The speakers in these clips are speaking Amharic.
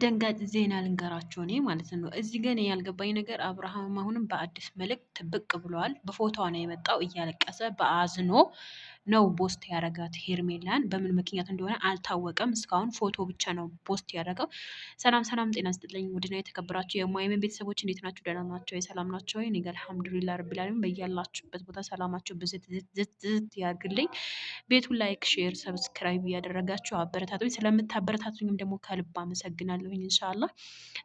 አስደንጋጭ ዜና ልንገራችሁ እኔ ማለት ነው። እዚህ ግን ያልገባኝ ነገር አብርሃም አሁንም በአዲስ መልእክት ብቅ ብለዋል። በፎቶ ነው የመጣው እያለቀሰ በአዝኖ ነው ፖስት ያደረጋት ሄርሜላን። በምን ምክንያት እንደሆነ አልታወቀም። እስካሁን ፎቶ ብቻ ነው ፖስት ያደረገው። ሰላም ሰላም፣ ጤና ስጥልኝ ውድና የተከበራችሁ የሙሀይሚን ቤተሰቦች እንዴት ናችሁ? ደህና ናቸው? የሰላም ናቸው ወይ? እኔ ጋር አልሐምዱሊላህ ረቢል ዓለሚን። በያላችሁበት ቦታ ሰላማችሁ ብዝት ዝት ያርግልኝ። ቤቱን ላይክ፣ ሼር፣ ሰብስክራይብ እያደረጋችሁ አበረታቱኝ። ስለምታበረታቱኝም ደግሞ ከልብ አመሰግናለሁኝ። ኢንሻአላህ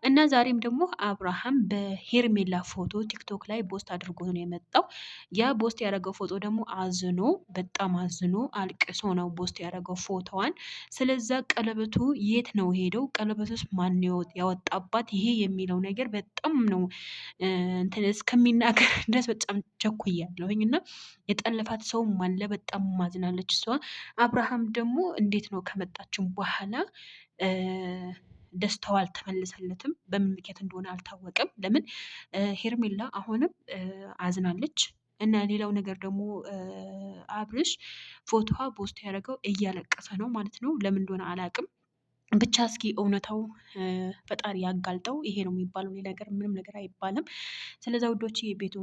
እና ዛሬም ደግሞ አብርሃም በሄርሜላ ፎቶ ቲክቶክ ላይ ፖስት አድርጎ ነው የመጣው። ያ ፖስት ያደረገው ፎቶ ደግሞ አዝኖ በጣም አዝኖ አልቅሶ ነው ፖስት ያደረገው ፎቶዋን። ስለዛ ቀለበቱ የት ነው ሄደው? ቀለበቱስ ማን ያወጣባት? ይሄ የሚለው ነገር በጣም ነው እንትን እስከሚናገር ድረስ በጣም ቸኩያለሁኝ። እና የጠለፋት ሰውም አለ። በጣም ማዝናለች እሷ። አብርሃም ደግሞ እንዴት ነው ከመጣችን በኋላ ደስታዋ አልተመለሰለትም። በምን ምክንያት እንደሆነ አልታወቀም። ለምን ሄርሜላ አሁንም አዝናለች። እና ሌላው ነገር ደግሞ አብርሽ ፎቶዋ ፖስት ያደረገው እያለቀሰ ነው ማለት ነው። ለምን እንደሆነ አላውቅም። ብቻ እስኪ እውነታው ፈጣሪ ያጋልጠው። ይሄ ነው የሚባለው፣ ሌላ ነገር ምንም ነገር አይባልም። ስለዛ ውዶች የቤቱ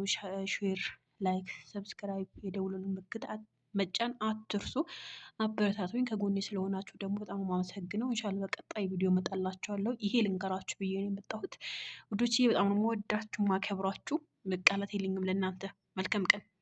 ሼር፣ ላይክ፣ ሰብስክራይብ የደውሉን ምልክት መጫን አትርሱ። አበረታቱኝ። ከጎኔ ስለሆናችሁ ደግሞ በጣም ማመሰግነው። ኢንሻአላህ በቀጣይ ቪዲዮ መጣላችኋለሁ። ይሄ ልንገራችሁ ብዬ ነው የመጣሁት ውዶች። በጣም ነው የምወዳችሁ ማከብራችሁ። መቃላት የለኝም ለእናንተ። መልካም ቀን